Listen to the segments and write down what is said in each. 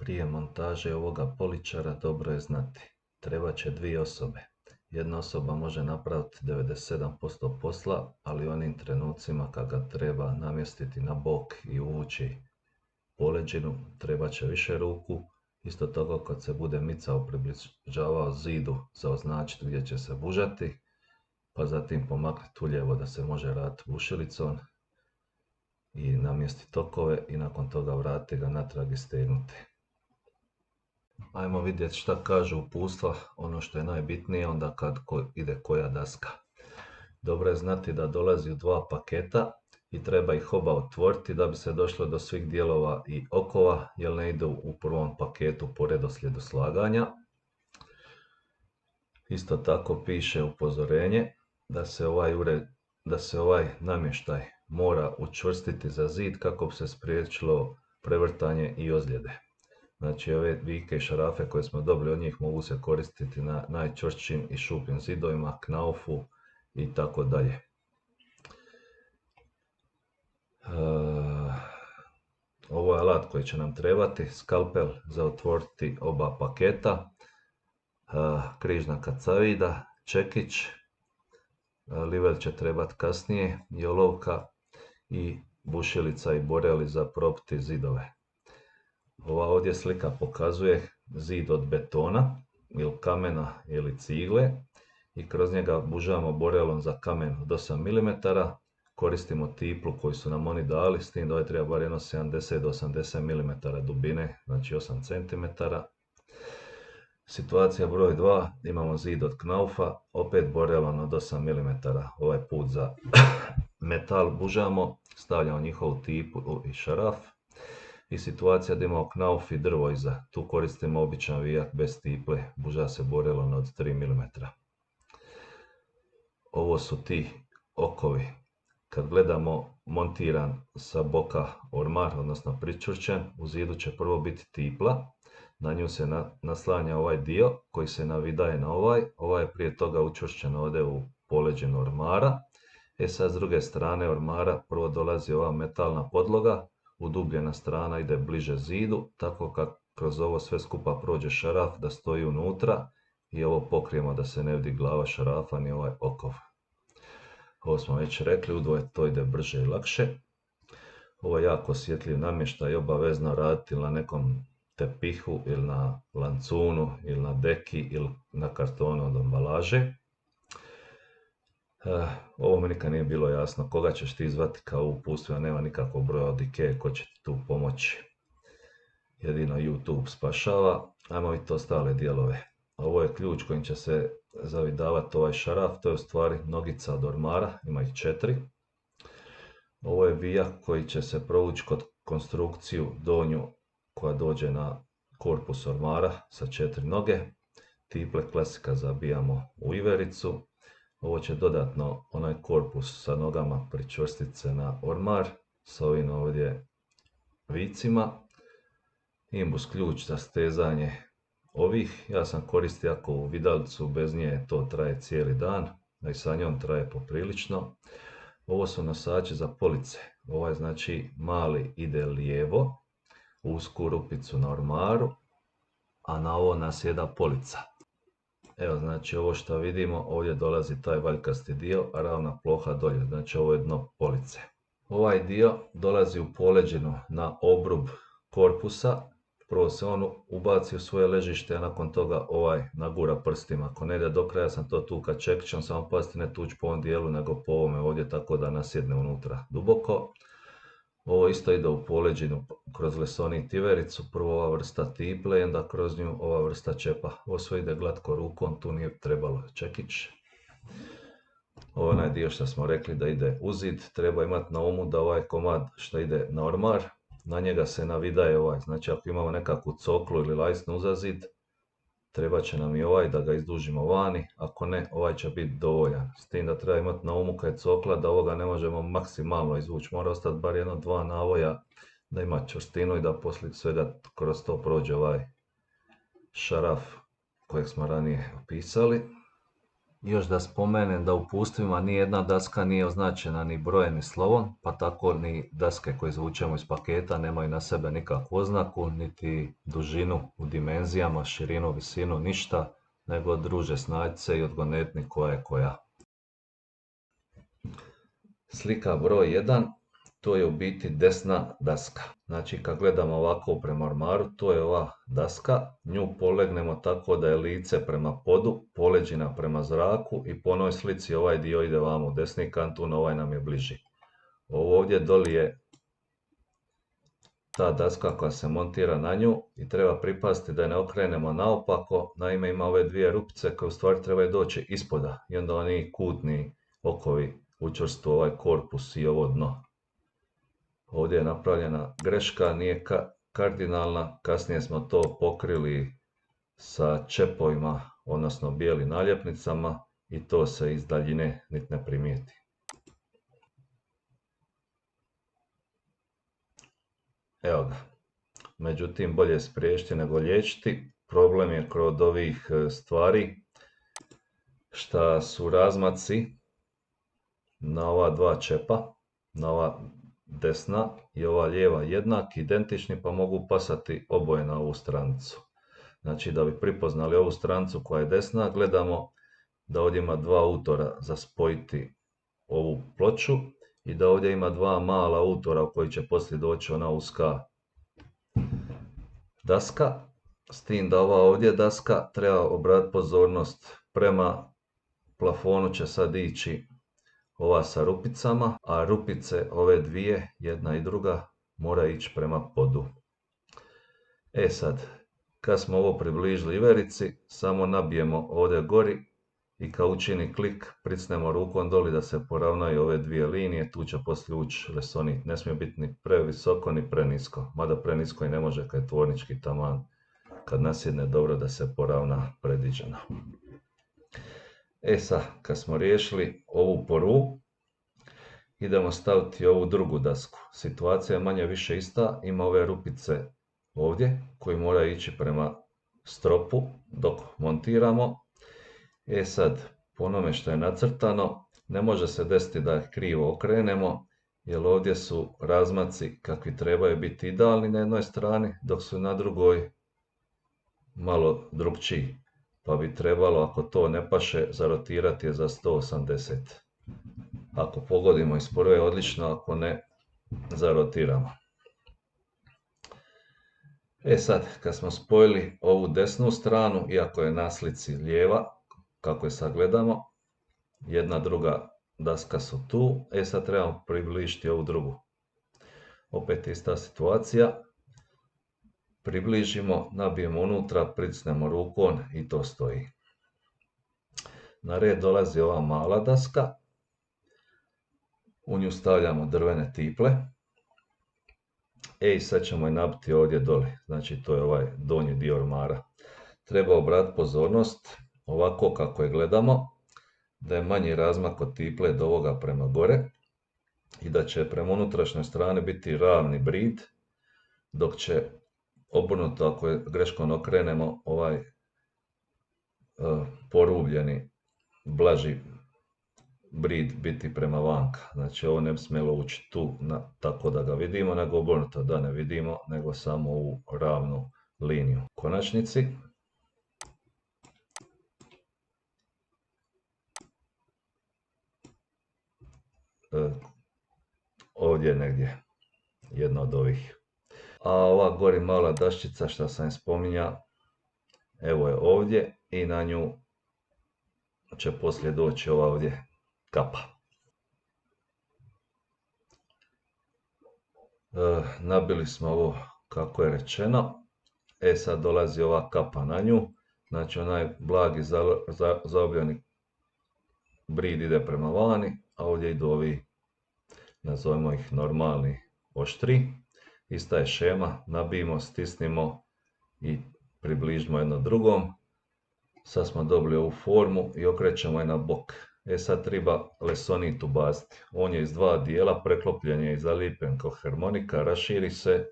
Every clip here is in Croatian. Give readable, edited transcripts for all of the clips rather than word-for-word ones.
Prije montaže ovoga poličara dobro je znati. Trebat će 2 osobe. Jedna osoba može napraviti 97% posla, ali u onim trenucima kad ga treba namjestiti na bok i uvući poleđinu, trebat će više ruku. Isto tako kad se bude micao, približavao zidu za označiti gdje će se bužati, pa zatim pomaknuti uljevo da se može raditi bušilicom i namjestiti tokove i nakon toga vratiti ga natrag i stegnuti. Ajmo vidjeti šta kažu uputstva, ono što je najbitnije onda kad ide koja daska. Dobro je znati da dolazi u 2 paketa i treba ih oba otvoriti da bi se došlo do svih dijelova i okova, jer ne idu u prvom paketu po redoslijedu slaganja. Isto tako piše upozorenje da se ovaj namještaj mora učvrstiti za zid kako bi se spriječilo prevrtanje i ozljede. Znači ove vijke i šarafe koje smo dobili od njih mogu se koristiti na najčvršćim i šupim zidovima, knaufu i tako dalje. Ovo je alat koji će nam trebati, skalpel za otvoriti oba paketa, križna kacavida, čekić, livel će trebati kasnije, i olovka i bušilica i boreli za propiti zidove. Ova ovdje slika pokazuje zid od betona ili kamena ili cigle i kroz njega bužamo borelom za kamen od 8 mm. Koristimo tiplu koju su nam oni dali, s tim da ovaj treba bar jedno 70 do 80 mm dubine, znači 8 cm. Situacija broj 2, imamo zid od knaufa, opet borelom od 8 mm. Ovaj put za metal bužamo, stavljamo njihovu tiplu i šaraf. I situacija da imamo knauf i drvo iza, tu koristimo običan vijak bez tiple, buža se borelom od 3 mm. Ovo su ti okovi. Kad gledamo montiran sa boka ormar, odnosno pričvršćen, u zidu će prvo biti tipla, na nju se naslanja ovaj dio koji se navidaje na ovaj je prije toga učvršćen ovdje u poleđinu ormara. Sad s druge strane ormara prvo dolazi ova metalna podloga, udubljena strana ide bliže zidu, tako kad kroz ovo sve skupa prođe šaraf da stoji unutra i ovo pokrijemo da se ne vidi glava šarafa ni ovaj okov. Ovo smo već rekli, udvoje to ide brže i lakše. Ovo je jako osjetljiv namještaj, obavezno raditi na nekom tepihu ili na lancunu ili na deki ili na kartonu od ambalaže. Ovo mi nikad nije bilo jasno, koga ćeš ti zvati kao uputstvo, nema nikakvog broja od Ikea ko će ti tu pomoći. Jedino YouTube spašava. Ajmo vidjeti ostale dijelove. Ovo je ključ kojim će se zavidavati ovaj šaraf, to je u stvari nogica od ormara, ima ih 4. Ovo je vijak koji će se provući kod konstrukciju donju koja dođe na korpus ormara sa 4 noge. Tiple klasika zabijamo u ivericu. Ovo će dodatno onaj korpus sa nogama pričvrstiti se na ormar sa ovim ovdje vicima. Imbus ključ za stezanje ovih. Ja sam koristio jako u vidalicu, bez nje to traje cijeli dan, a i sa njom traje poprilično. Ovo su nosači za police. Ovaj znači mali ide lijevo, usku rupicu na ormaru, a na ovo nasjeda polica. Evo znači ovo što vidimo, ovdje dolazi taj valjkasti dio, a ravna ploha dolje, znači ovo je dno police. Ovaj dio dolazi u poleđinu na obrub korpusa, prvo se on ubaci u svoje ležište, a nakon toga ovaj nagura prstima. Ako ne ide do kraja, sam to tuka čekićem, samo pazite ne tući po ovom dijelu, nego po ovome ovdje, tako da nasjedne unutra duboko. Ovo isto ide u poleđinu kroz lesonit ivericu, prvo ova vrsta tiple i onda kroz nju ova vrsta čepa. Ovo sve ide glatko rukom, tu nije trebalo čekić. Ovo je onaj dio što smo rekli da ide u zid, treba imati na umu da ovaj komad što ide na ormar, na njega se navidaje ovaj. Znači ako imamo nekakvu coklu ili lajsnu uza zid, treba će nam i ovaj da ga izdužimo vani, ako ne, ovaj će biti dovoljan. S tim da treba imati na umu kad je cokla da ovoga ne možemo maksimalno izvući, mora ostati bar 1-2 navoja da ima čvrstinu i da poslije svega kroz to prođe ovaj šaraf kojeg smo ranije opisali. Još da spomenem da u pustvima nijedna daska nije označena ni brojem ni slovom, pa tako ni daske koje izvučemo iz paketa nemaju na sebe nikakvu oznaku, niti dužinu u dimenzijama, širinu, visinu, ništa, nego druže snađi se i odgonetni koja je koja. Slika broj 1, to je u biti desna daska. Znači kad gledamo ovako prema ormaru, to je ova daska, nju polegnemo tako da je lice prema podu, poleđina prema zraku i po onoj slici ovaj dio ide vamo u desni kantun, ovaj nam je bliži. Ovo ovdje doli je ta daska koja se montira na nju i treba pripaziti da je ne okrenemo naopako, naime ima ove dvije rupice koje u stvari trebaju doći ispoda i onda oni kutni okovi učvrstu ovaj korpus i ovo dno. Ovdje je napravljena greška, nije kardinalna, kasnije smo to pokrili sa čepovima, odnosno bijelim naljepnicama i to se iz daljine niti ne primijeti. Evo ga. Međutim, bolje spriječiti nego liječiti. Problem je kod ovih stvari šta su razmaci na ova dva čepa, na ova desna i ova lijeva jednaki, identični, pa mogu pasati oboje na ovu stranicu. Znači da bi pripoznali ovu stranicu koja je desna, gledamo da ovdje ima dva utora za spojiti ovu ploču i da ovdje ima dva mala utora u koji će poslije doći ona uska daska, s tim da ova ovdje daska treba obratiti pozornost prema plafonu će sad ići ova sa rupicama, a rupice ove dvije, jedna i druga, mora ići prema podu. E sad, kad smo ovo približili iverici, samo nabijemo ovdje gori i kad učini klik, pricnemo rukom doli da se poravnaju ove dvije linije, tu će poslije ući lesonit. Ne smije biti ni previsoko ni prenisko, mada prenisko i ne može kad je tvornički taman, kad nasjedne dobro da se poravna predviđeno. E sad, kad smo riješili ovu prvu, idemo staviti ovu drugu dasku. Situacija je manje više ista, ima ove rupice ovdje koji moraju ići prema stropu dok montiramo. E sad, po onome što je nacrtano, ne može se desiti da ih krivo okrenemo, jer ovdje su razmaci kakvi trebaju biti idealni na jednoj strani, dok su na drugoj malo drukčiji. Pa bi trebalo, ako to ne paše, zarotirati je za 180. Ako pogodimo iz prve, odlično, ako ne, zarotiramo. E sad, kad smo spojili ovu desnu stranu, iako je na slici lijeva, kako je sad gledamo, jedna druga daska su tu, e sad trebamo približiti ovu drugu. Opet ista situacija, približimo, nabijemo unutra, pricnemo rukom i to stoji. Na red dolazi ova mala daska, u nju stavljamo drvene tiple, i sad ćemo je nabiti ovdje dole, znači to je ovaj donji dio ormara. Treba obratiti pozornost, ovako kako je gledamo, da je manji razmak od tiple do ovoga prema gore i da će prema unutrašnjoj strani biti ravni brid, dok će obrnuto, ako je greškom okrenemo, ovaj porubljeni, blaži brid biti prema vanka. Znači ovo ne bi smjelo ući tu tako da ga vidimo, nego obrnuto da ne vidimo, nego samo ovu ravnu liniju. U konačnici, ovdje je negdje jedna od ovih. A ova gori mala daščica što sam spominjao, evo je ovdje i na nju će poslije doći ova ovdje kapa. Nabili smo ovo kako je rečeno, e sad dolazi ova kapa na nju, znači onaj blagi zaobljeni brid ide prema vani, a ovdje idu ovi, nazovimo ih normalni oštri. Ista je šema, nabijemo, stisnimo i približimo jedno drugom. Sad smo dobili ovu formu i okrećemo je na bok. E sad treba lesonit ubaciti. On je iz dva dijela, preklopljen je i zalijepljen kao harmonika, raširi se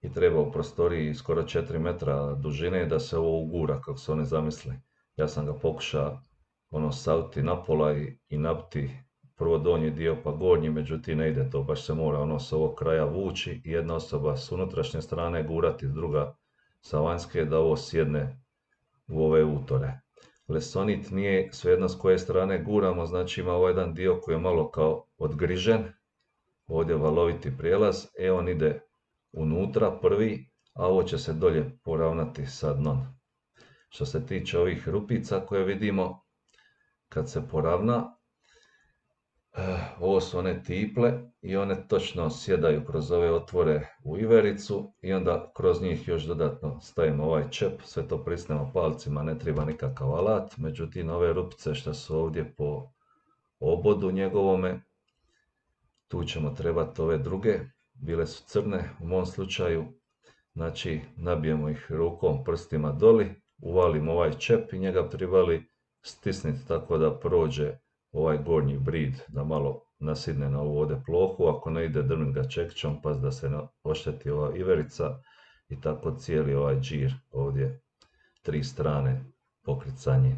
i treba u prostoriji skoro 4 metra dužine da se ovo ugura kako se oni zamisli. Ja sam ga pokušao saviti napola i nabiti prvo donji dio pa gornji, međutim ne ide to, baš se mora s ovog kraja vući i jedna osoba s unutrašnje strane gurati, druga sa vanjske da ovo sjedne u ove utore. Lesonit nije svejedno s koje strane guramo, znači ima ovaj jedan dio koji je malo kao odgrižen, ovdje valoviti prijelaz, on ide unutra prvi, a ovo će se dolje poravnati sa dnom. Što se tiče ovih rupica koje vidimo, kad se poravna, ovo su one tiple i one točno sjedaju kroz ove otvore u ivericu i onda kroz njih još dodatno stavimo ovaj čep, sve to prisnemo palcima, ne treba nikakav alat, međutim ove rupice što su ovdje po obodu njegovome, tu ćemo trebati ove druge, bile su crne u mom slučaju, znači nabijemo ih rukom, prstima doli, uvalimo ovaj čep i njega trebali stisniti tako da prođe ovaj gornji brid, da malo nasidne na ovu ovdje plohu, ako ne ide drvnit ga čekićom, pa da se ošteti ova iverica i tako cijeli ovaj džir ovdje, 3 strane pokricanje.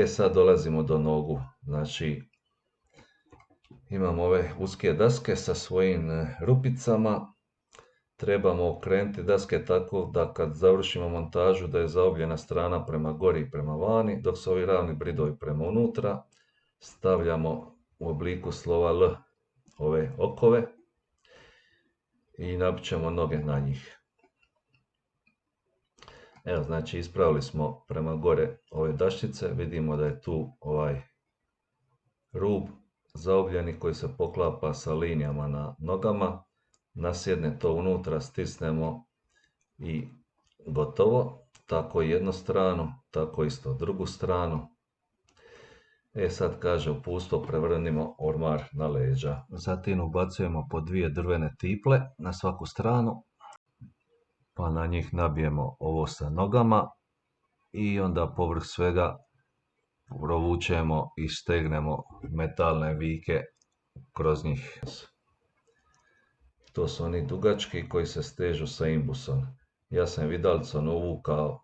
Sad dolazimo do nogu, znači imamo ove uske daske sa svojim rupicama, trebamo okrenuti daske tako da kad završimo montažu da je zaobljena strana prema gori i prema vani, dok su ovi ravni bridovi prema unutra, stavljamo u obliku slova L ove okove i nabit ćemo noge na njih. Evo, znači ispravili smo prema gore ove daščice, vidimo da je tu ovaj rub zaobljeni koji se poklapa sa linijama na nogama, nasjedne to unutra, stisnemo i gotovo. Tako jednu stranu, tako isto drugu stranu. Sad kaže upustvo, prevrnimo ormar na leđa. Zatim ubacujemo po 2 drvene tiple na svaku stranu, pa na njih nabijemo ovo sa nogama i onda povrh svega provučemo i stegnemo metalne vike kroz njih. To su oni dugački koji se stežu sa imbusom. Ja sam vidalicom uvukao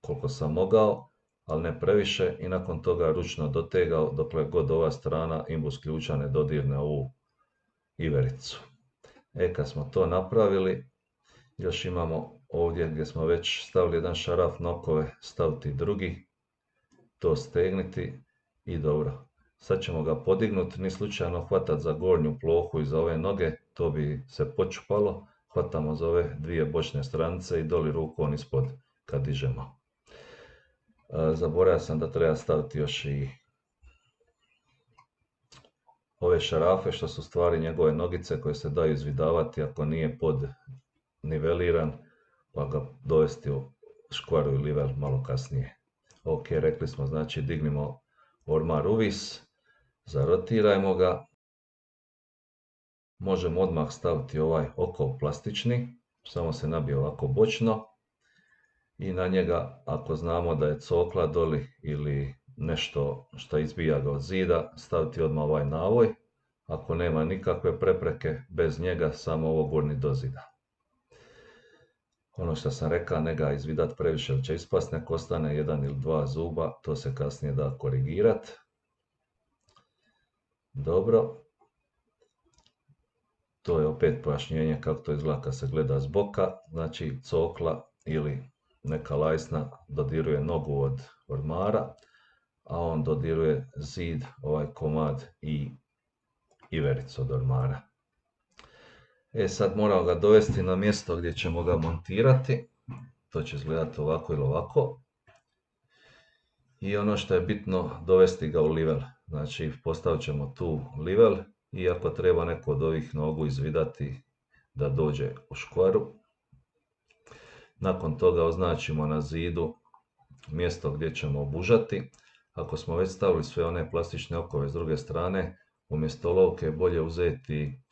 koliko sam mogao, ali ne previše i nakon toga ručno dotegao dokle god ova strana imbus ključa ne dodirne ovu ivericu. Kad smo to napravili, još imamo ovdje gdje smo već stavili jedan šaraf na okove, staviti drugi, to stegniti i dobro. Sad ćemo ga podignuti, ni slučajno hvatati za gornju plohu i za ove noge, to bi se počupalo. Hvatamo za ove 2 bočne stranice i doli rukom ispod kad dižemo. Zaboravio sam da treba staviti još i ove šarafe što su stvari njegove nogice koje se daju izvidavati ako nije pod niveliran, pa ga dovesti u škvaru i livel malo kasnije. Ok, rekli smo, znači dignimo ormar uvis, zarotirajmo ga, možemo odmah staviti ovaj okov plastični, samo se nabije ovako bočno i na njega, ako znamo da je cokla doli ili nešto što izbija ga od zida, staviti odmah ovaj navoj, ako nema nikakve prepreke, bez njega samo ovo gurni do zida. Ono što sam rekao, ne ga izvidat previše jer će ispast, nek ostane 1 ili 2 zuba, to se kasnije da korigirat. Dobro. To je opet pojašnjenje kako to izgleda kad se gleda s boka, znači cokla ili neka lajsna dodiruje nogu od ormara, a on dodiruje zid, ovaj komad i ivericu od ormara. Sad moramo ga dovesti na mjesto gdje ćemo ga montirati, to će izgledati ovako ili ovako. I ono što je bitno, dovesti ga u livel, znači postavit ćemo tu livel i ako treba neko od ovih nogu izvidati da dođe u škvaru. Nakon toga označimo na zidu mjesto gdje ćemo obužati. Ako smo već stavili sve one plastične okove s druge strane, umjesto olovke je bolje uzeti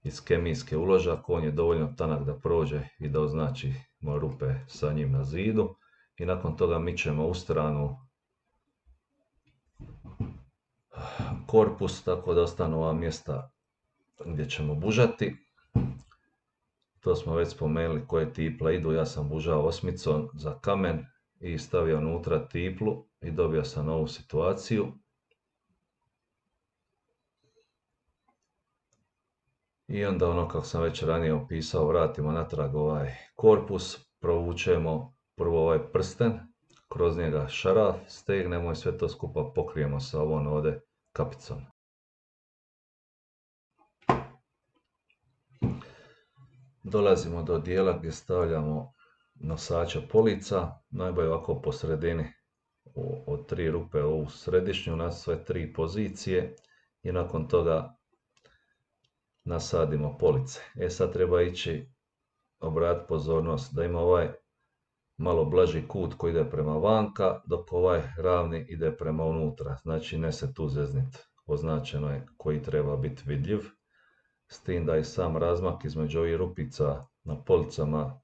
iz kemijske uložak, on je dovoljno tanak da prođe i da označimo rupe sa njim na zidu. I nakon toga mičemo u stranu korpus, tako da ostanu ova mjesta gdje ćemo bužati. To smo već spomenuli koje tiple idu, ja sam bužao 8 za kamen i stavio unutra tiplu i dobio sam ovu situaciju. I onda ono kako sam već ranije opisao, vratimo natrag ovaj korpus, provučemo prvo ovaj prsten, kroz njega šaraf, stegnemo i sve to skupa pokrijemo sa ovom ovdje kapicom. Dolazimo do dijela gdje stavljamo nosača polica, najbolje ovako po sredini od 3 rupe ovu središnju na sve 3 pozicije i nakon toga nasadimo police. Sad treba ići obratiti pozornost da ima ovaj malo blaži kut koji ide prema vanka, dok ovaj ravni ide prema unutra. Znači ne se tu zeznit. Označeno je koji treba biti vidljiv. S tim da je sam razmak između ovih rupica na policama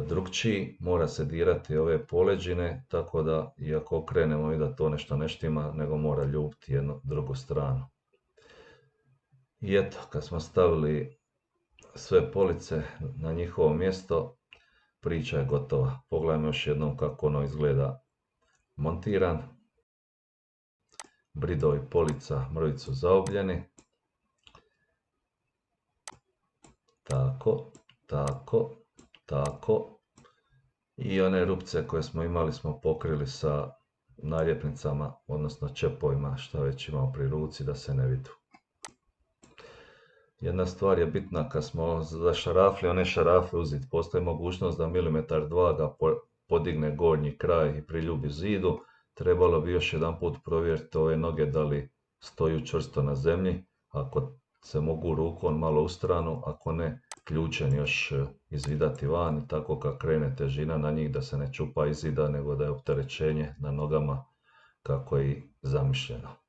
drukčiji, mora se dirati ove poleđine, tako da iako okrenemo i da to nešto ne štima, nego mora ljubiti jednu drugu stranu. I eto, kad smo stavili sve police na njihovo mjesto, priča je gotova. Pogledajmo još jednom kako ono izgleda montiran. Bridovi polica mrvicu zaobljeni. Tako, tako, tako. I one rupce koje smo imali smo pokrili sa naljepnicama, odnosno čepovima, što već imamo pri ruci da se ne vidu. Jedna stvar je bitna, kad smo zašarafli one šarafe uzeti, postoji mogućnost da 1-2 ga podigne gornji kraj i priljubi zidu. Trebalo bi još jedan put provjeriti ove noge da li stoju čvrsto na zemlji, ako se mogu rukom malo u stranu, ako ne, ključem još izvidati van i tako kad krene težina na njih da se ne čupa iz zida, nego da je opterećenje na nogama kako je i zamišljeno.